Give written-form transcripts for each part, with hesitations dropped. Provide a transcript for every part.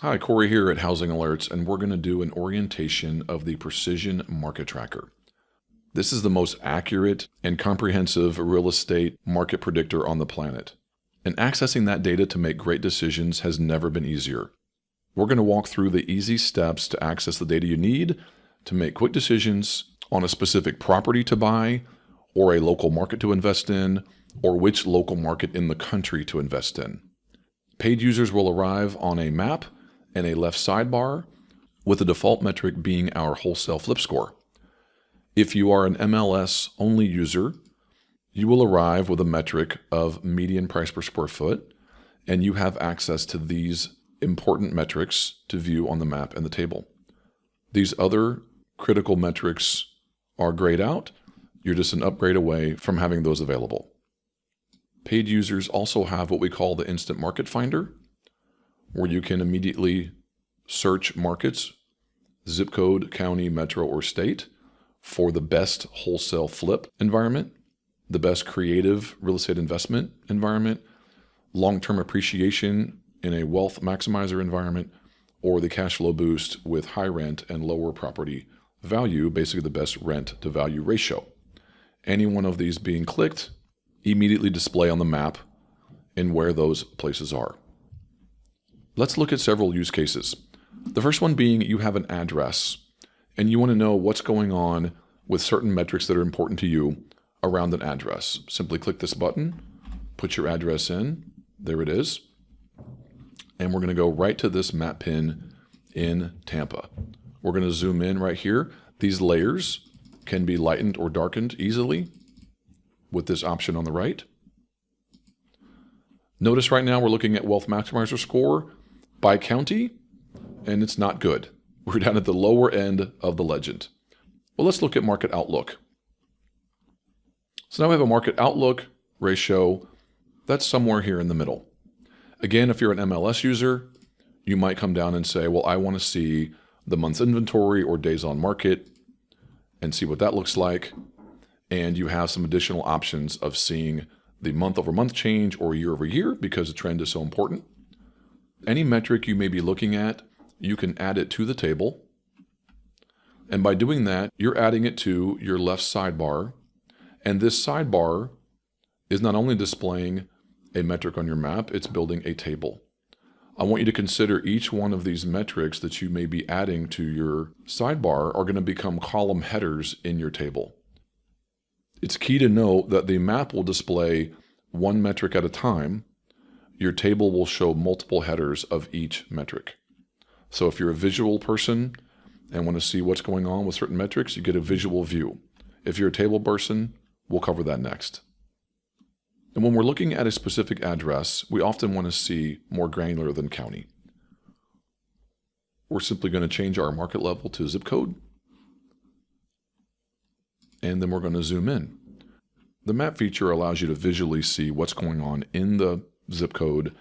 Hi, Corey here at Housing Alerts, and we're going to do an orientation of the Precision Market Tracker. This is the most accurate and comprehensive real estate market predictor on the planet. And accessing that data to make great decisions has never been easier. We're going to walk through the easy steps to access the data you need to make quick decisions on a specific property to buy, or a local market to invest in, or which local market in the country to invest in. Paid users will arrive on a map and a left sidebar, with the default metric being our wholesale flip score. If you are an MLS only user, you will arrive with a metric of median price per square foot, and you have access to these important metrics to view on the map and the table. These other critical metrics are grayed out. You're just an upgrade away from having those available. Paid users also have what we call the Instant Market Finder, where you can immediately search markets, zip code, county, metro, or state for the best wholesale flip environment, the best creative real estate investment environment, long-term appreciation in a wealth maximizer environment, or the cash flow boost with high rent and lower property value, basically the best rent to value ratio. Any one of these being clicked immediately display on the map and where those places are. Let's look at several use cases. The first one being you have an address and you want to know what's going on with certain metrics that are important to you around an address. Simply click this button, put your address in, there it is, and we're going to go right to this map pin in Tampa. We're going to zoom in right here. These layers can be lightened or darkened easily with this option on the right. Notice right now we're looking at Wealth Maximizer score by county, and it's not good. We're down at the lower end of the legend. Well, let's look at market outlook. So now we have a market outlook ratio that's somewhere here in the middle. Again, if you're an MLS user, you might come down and say, well, I want to see the month's inventory or days on market and see what that looks like. And you have some additional options of seeing the month over month change or year over year because the trend is so important. Any metric you may be looking at, you can add it to the table. And by doing that, you're adding it to your left sidebar. And this sidebar is not only displaying a metric on your map, it's building a table. I want you to consider each one of these metrics that you may be adding to your sidebar are going to become column headers in your table. It's key to note that the map will display one metric at a time. Your table will show multiple headers of each metric. So if you're a visual person and want to see what's going on with certain metrics, you get a visual view. If you're a table person, we'll cover that next. And when we're looking at a specific address, we often want to see more granular than county. We're simply going to change our market level to zip code, and then we're going to zoom in. The map feature allows you to visually see what's going on in the zip code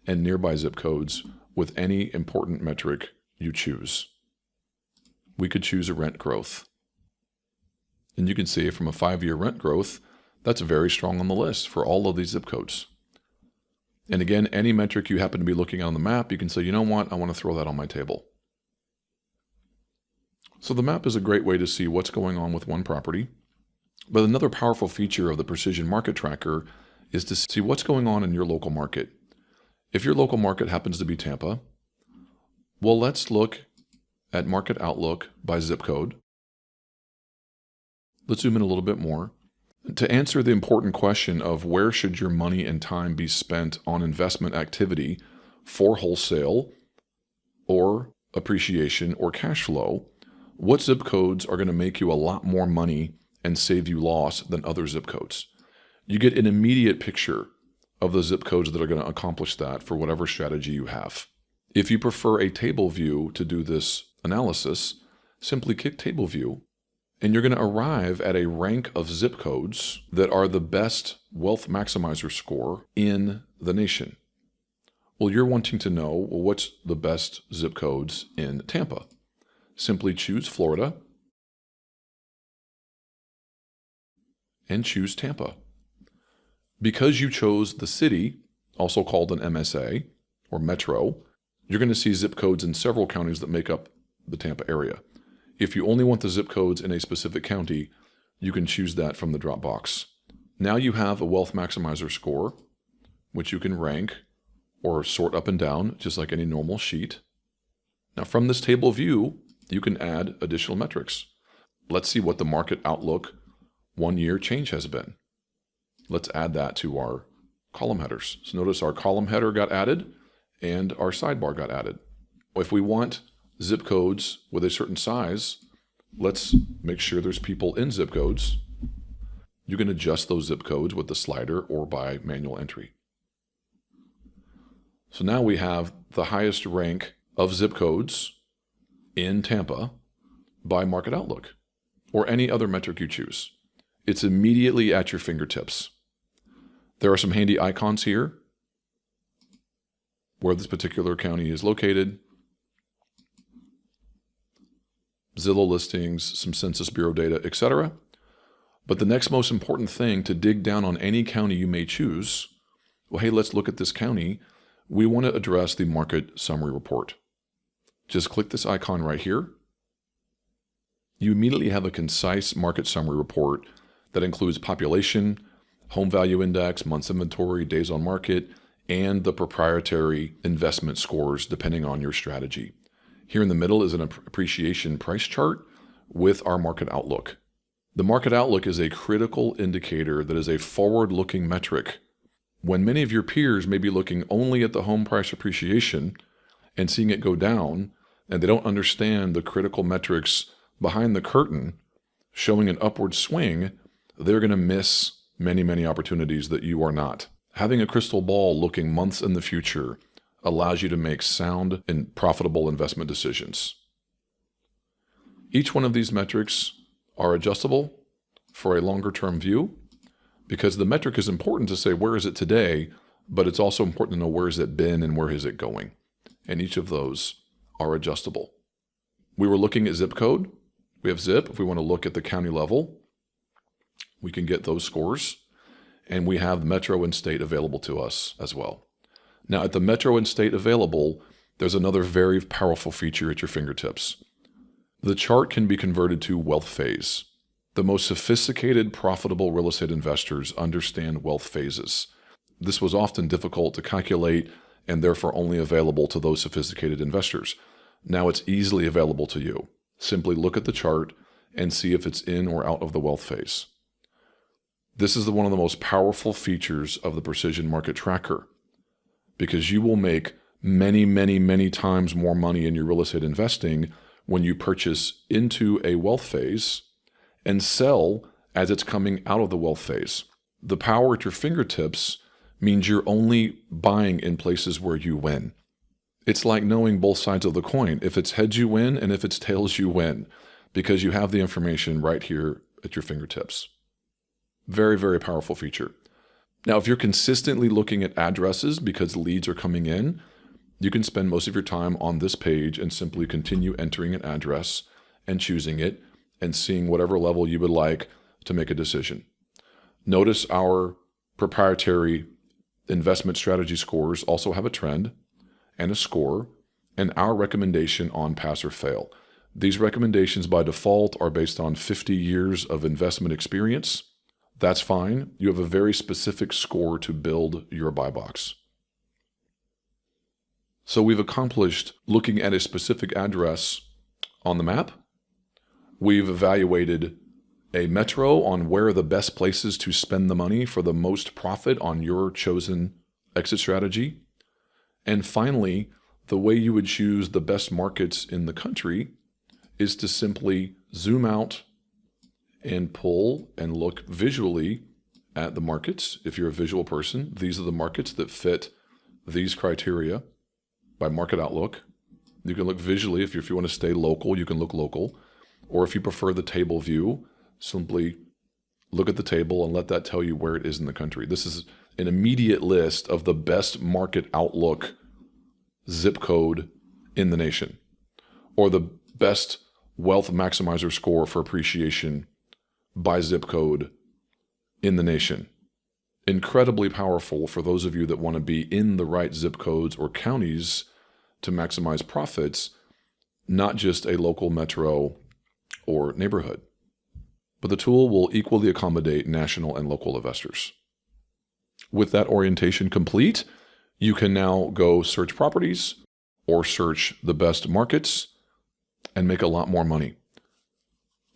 and nearby zip codes with any important metric you choose. We could choose a rent growth. And you can see from a 5-year rent growth, that's very strong on the list for all of these zip codes. And again, any metric you happen to be looking at on the map, you can say, you know what, I want to throw that on my table. So the map is a great way to see what's going on with one property. But another powerful feature of the Precision Market Tracker is to see what's going on in your local market. If your local market happens to be Tampa, well, let's look at market outlook by zip code. Let's zoom in a little bit more. To answer the important question of where should your money and time be spent on investment activity for wholesale or appreciation or cash flow, what zip codes are going to make you a lot more money and save you loss than other zip codes? You get an immediate picture of the zip codes that are going to accomplish that for whatever strategy you have. If you prefer a table view to do this analysis, simply click table view, and you're going to arrive at a rank of zip codes that are the best wealth maximizer score in the nation. Well, you're wanting to know, well, what's the best zip codes in Tampa? Simply choose Florida and choose Tampa. Because you chose the city, also called an MSA or metro, You're going to see zip codes in several counties that make up the Tampa area. If you only want the zip codes in a specific county, you can choose that from the drop box. Now you have a Wealth Maximizer score, which you can rank or sort up and down, just like any normal sheet. Now from this table view, you can add additional metrics. Let's see what the market outlook 1 year change has been. Let's add that to our column headers. So notice our column header got added and our sidebar got added. If we want zip codes with a certain size, let's make sure there's people in zip codes. You can adjust those zip codes with the slider or by manual entry. So now we have the highest rank of zip codes in Tampa by market outlook or any other metric you choose. It's immediately at your fingertips. There are some handy icons here where this particular county is located, Zillow listings, some Census Bureau data, etc. But the next most important thing to dig down on any county you may choose, well, hey, let's look at this county. We want to address the market summary report. Just click this icon right here. You immediately have a concise market summary report that includes population, home value index, months inventory, days on market, and the proprietary investment scores depending on your strategy. Here in the middle is an appreciation price chart with our market outlook. The market outlook is a critical indicator that is a forward-looking metric. When many of your peers may be looking only at the home price appreciation and seeing it go down, and they don't understand the critical metrics behind the curtain showing an upward swing, they're going to miss many, many opportunities that you are not. Having a crystal ball looking months in the future allows you to make sound and profitable investment decisions. Each one of these metrics are adjustable for a longer term view because the metric is important to say where is it today, but it's also important to know where has it been and where is it going. And each of those are adjustable. We were looking at zip code. We have zip. If we want to look at the county level, we can get those scores. And we have metro and state available to us as well. Now at the metro and state available, there's another very powerful feature at your fingertips. The chart can be converted to wealth phase. The most sophisticated, profitable real estate investors understand wealth phases. This was often difficult to calculate and therefore only available to those sophisticated investors. Now it's easily available to you. Simply look at the chart and see if it's in or out of the wealth phase. This is one of the most powerful features of the Precision Market Tracker because you will make many, many, many times more money in your real estate investing when you purchase into a wealth phase and sell as it's coming out of the wealth phase. The power at your fingertips means you're only buying in places where you win. It's like knowing both sides of the coin. If it's heads, you win, and if it's tails, you win because you have the information right here at your fingertips. Very, very powerful feature. Now, if you're consistently looking at addresses because leads are coming in, you can spend most of your time on this page and simply continue entering an address and choosing it and seeing whatever level you would like to make a decision. Notice our proprietary investment strategy scores also have a trend and a score and our recommendation on pass or fail. These recommendations by default are based on 50 years of investment experience. That's fine. You have a very specific score to build your buy box. So we've accomplished looking at a specific address on the map. We've evaluated a metro on where are the best places to spend the money for the most profit on your chosen exit strategy. And finally, the way you would choose the best markets in the country is to simply zoom out and pull and look visually at the markets. If you're a visual person, these are the markets that fit these criteria by market outlook. You can look visually. If you want to stay local, you can look local. Or if you prefer the table view, simply look at the table and let that tell you where it is in the country. This is an immediate list of the best market outlook zip code in the nation, or the best wealth maximizer score for appreciation by zip code in the nation. Incredibly powerful for those of you that want to be in the right zip codes or counties to maximize profits, not just a local metro or neighborhood. But the tool will equally accommodate national and local investors. With that orientation complete, you can now go search properties or search the best markets and make a lot more money.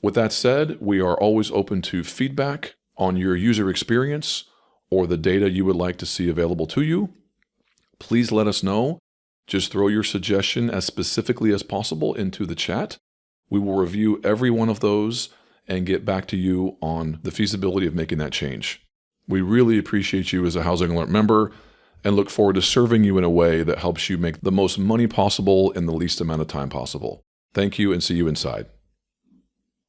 With that said, we are always open to feedback on your user experience or the data you would like to see available to you. Please let us know. Just throw your suggestion as specifically as possible into the chat. We will review every one of those and get back to you on the feasibility of making that change. We really appreciate you as a Housing Alert member and look forward to serving you in a way that helps you make the most money possible in the least amount of time possible. Thank you and see you inside.